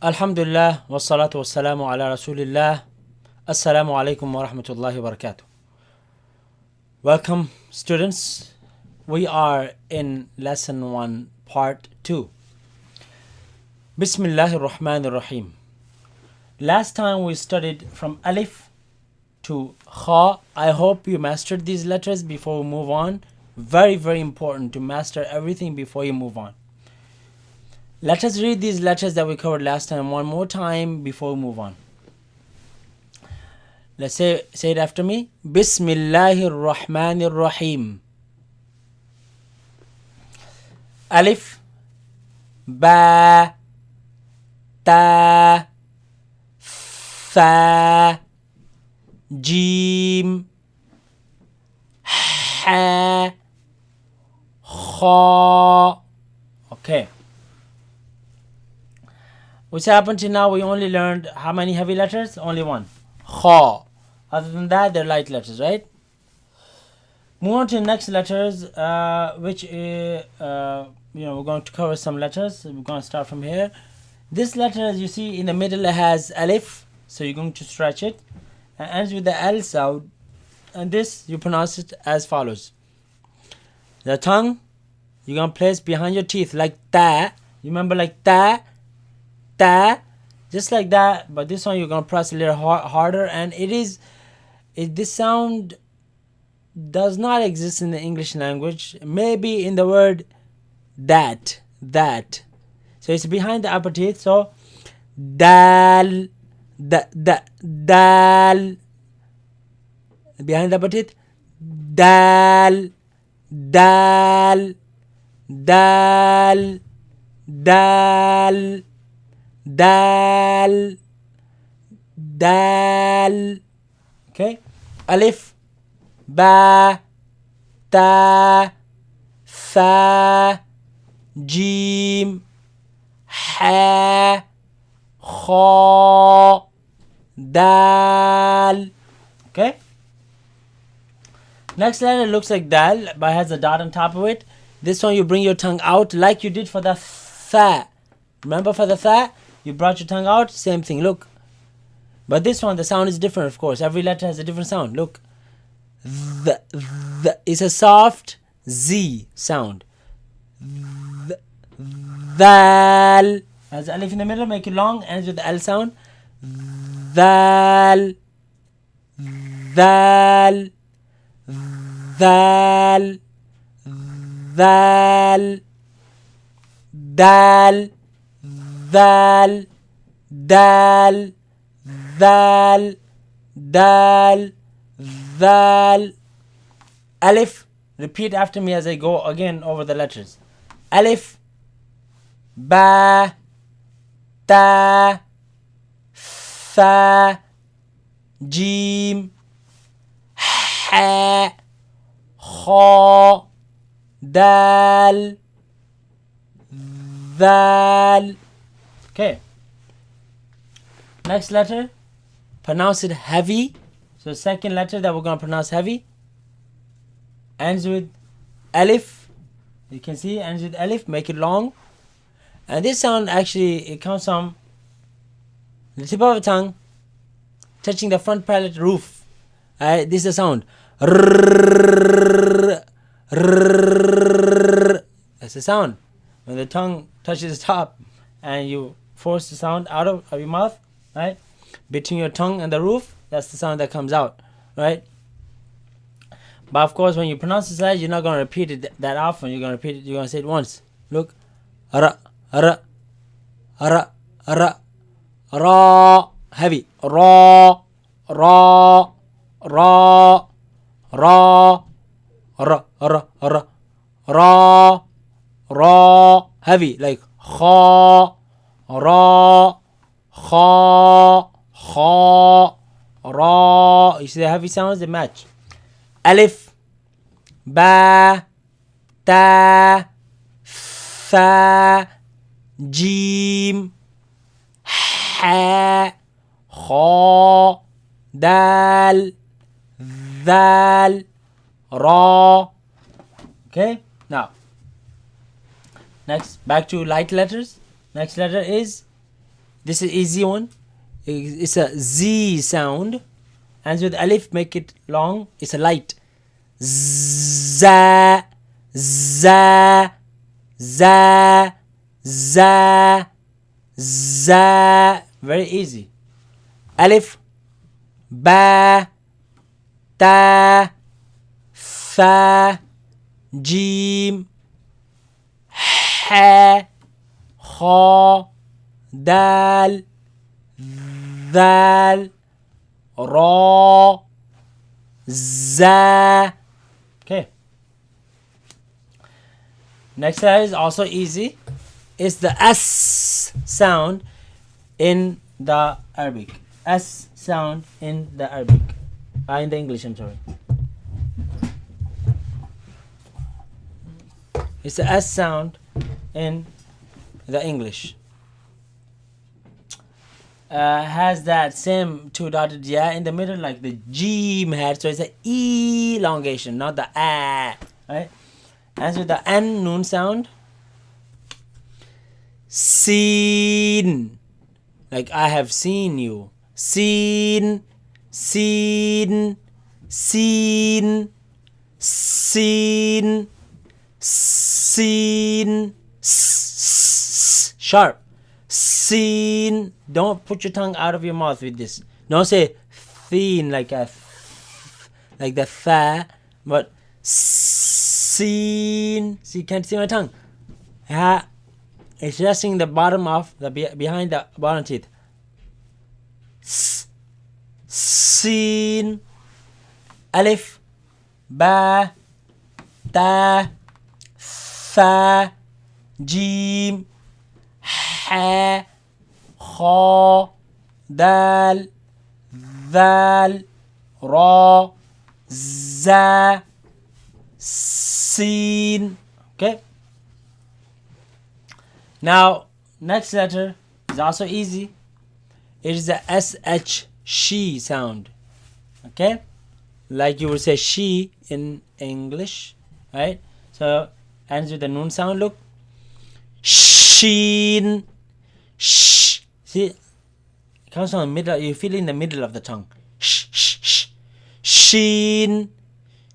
Alhamdulillah, wassalatu wassalamu ala rasulillah. Assalamu alaikum wa rahmatullahi wa barakatuh. Welcome, students. We are in lesson 1, part 2. Bismillahir Rahmanir Rahim. Last time we studied from Alif to Kha. I hope you mastered these letters before we move on. Very, very important to master everything before you move on. Let us read these letters that we covered last time one more time before we move on. Let's say it after me. Bismillahir Rahmanir Rahim. Alif, Ba, Ta, Fa, Jim, Ha, Kha. Okay. What's happened till now? We only learned how many heavy letters? Only one. Kha. Other than that, they're light letters, right? Move on to the next letters, which we're going to cover some letters. We're going to start from here. This letter, as you see, in the middle it has alif, so you're going to stretch it, and ends with the L sound. And this, you pronounce it as follows. The tongue, you're going to place behind your teeth like that. You remember like that? That, just like that, but this one you're going to press a little harder, and this sound does not exist in the English language, maybe in the word that, so it's behind the upper teeth. So dal, dal, behind the upper teeth, dal, dal, dal, dal, dal, dal. Okay. Alif, Ba, Ta, Tha, Jim, Ha, Kha, Dal. Okay. Next letter looks like Dal, but has a dot on top of it. This one you bring your tongue out like you did for the Tha. Remember for the Tha? You brought your tongue out, same thing, look. But this one, the sound is different, of course. Every letter has a different sound, look. The is a soft Z sound. Thal. Has alif in the middle, make it long, ends with the L sound. Thal. Thal. Thal. Thal. Dal. Dal, dal, dal, dal, dal. Alif, repeat after me as I go again over the letters. Alif, Ba, Ta, Tha, Jim, Ha, Kha, Dal, Dal. Okay. Next letter, pronounce it heavy. So second letter that we're going to pronounce heavy ends with alif. You can see ends with alif. Make it long. And this sound actually, it comes from the tip of the tongue touching the front palate roof. This is the sound. That's the sound. When the tongue touches the top and you force the sound out of your mouth, right? Between your tongue and the roof, that's the sound that comes out, right? But of course, when you pronounce the slide, you're not going to repeat it that often. You're going to repeat it. You're going to say it once. Look, ra, ra, ra, ra, ra, heavy, ra, ra, ra, ra, ra, ra, ra, ra, ra, heavy, like kha, ra, kha, kha, ra. You see the heavy sounds, they match. Alif, Ba, Ta, Tha, Jim, Ha, Kha, Dal, Dal, Ra. Okay, now next back to light letters. Next letter is This is easy one. It's a Z sound. And with alif, make it long. It's a light. Za, za, za, za, za. Very easy. Alif, ba, ta, fa, jim, ha, kha, dal, ذال را za. Okay. Next letter is also easy. It's the S sound in the Arabic. S sound in the Arabic. In the English, I'm sorry. It's the S sound in the English. Has that same two dotted yeah in the middle like the G had, so it's an elongation, not the A, right? As with the N noon sound, seen, like I have seen you, seen, seen, seen, seen, seen, sharp. Seen. Don't put your tongue out of your mouth with this. Don't say thin like a like the fa, but seen. See, you can't see my tongue. It's resting the bottom of the behind the bottom teeth. Seen. Alif, ba, ta, fa, jim, ha, kha, dal, ذال, ra, za, sin. Okay. Now, next letter is also easy. It is the sh, she sound. Okay, like you would say she in English, right? So ends with the noon sound. Look, sheen, sh. See, it comes from the middle. You feel it in the middle of the tongue. Sh, sh, sh. Sheen,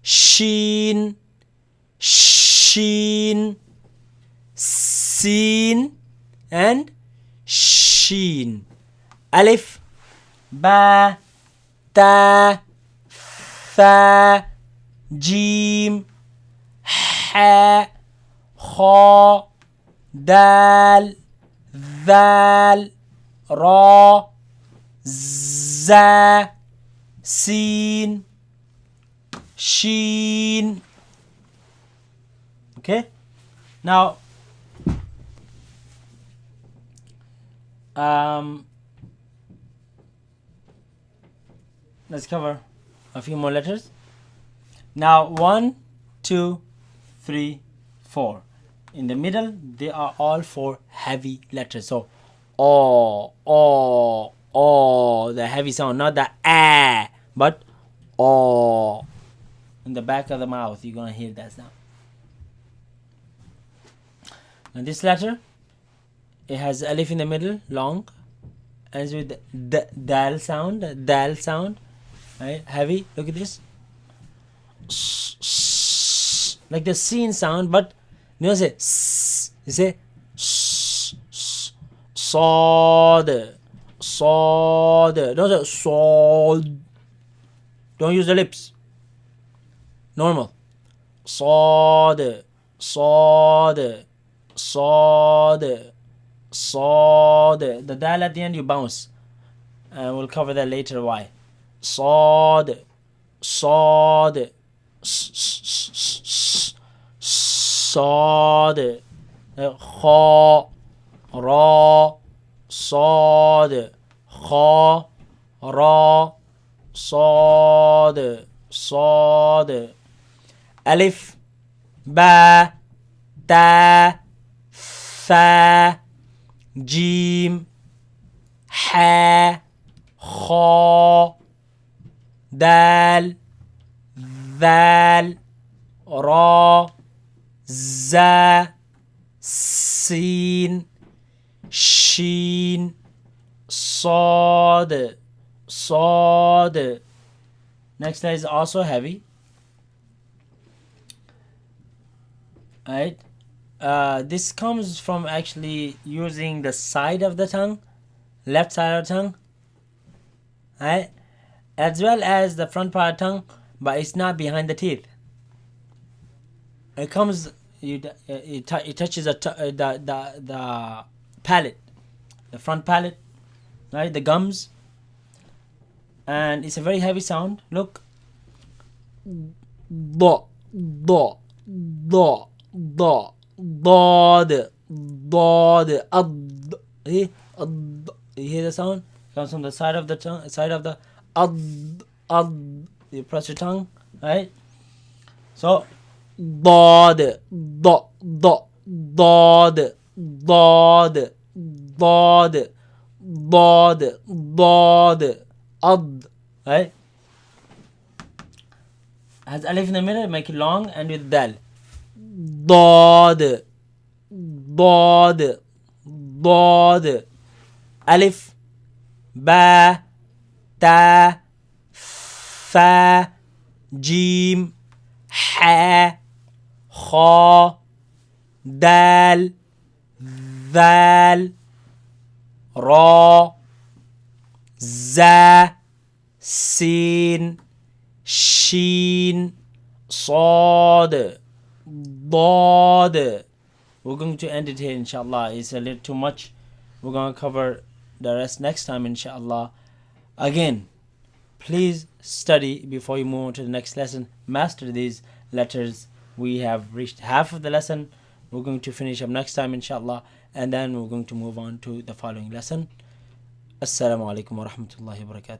sheen, sheen, seen, and sheen. Alif, ba, ta, fa, jim, ha, kha, dal, ذال, ra, za, sin, sheen. Okay. Now, let's cover a few more letters. Now, 1, 2, 3, 4. In the middle, they are all 4 heavy letters. So, o, the heavy sound, not the a, but o. In the back of the mouth, you're gonna hear that sound. Now, this letter, it has alif in the middle, long, ends with the dal sound, right? Heavy. Look at this, like the seen sound, but you don't say s, you say sod. Don't say sod. Don't use the lips. Normal. Sod. The dal at the end you bounce, and we'll cover that later why. Sod, sod, kha, ra, sod, kha, ra, sod, alif, ba, ta, fa, jim, ha, kha, dal, ذال, ra, za, sin, sheen, صاد صاد. Next letter is also heavy. Right? This comes from actually using the side of the tongue, left side of the tongue, right? As well as the front part of the tongue, but it's not behind the teeth. It comes, it touches the palate, the front palate, right? The gums, and it's a very heavy sound. Look, do, do, do, do, ضاد ضاد أض. You hear the sound? It comes from the side of the tongue, side of the أض أض. You press your tongue, right? So ضاد ض ض ضاد ضاد ضاد ضاد ضاد أض. Right? Has alif in the middle, make it long, and with dal. ضاد ضاد ضاد. ألف با تا ثا جيم حا خا دال ذال را زا سين شين صاد ضاد. We're going to end it here, inshallah. It's a little too much. We're going to cover the rest next time, inshallah. Again, please study before you move on to the next lesson. Master these letters. We have reached half of the lesson. We're going to finish up next time, inshallah. And then we're going to move on to the following lesson. Assalamu alaikum wa rahmatullahi wa barakatuh.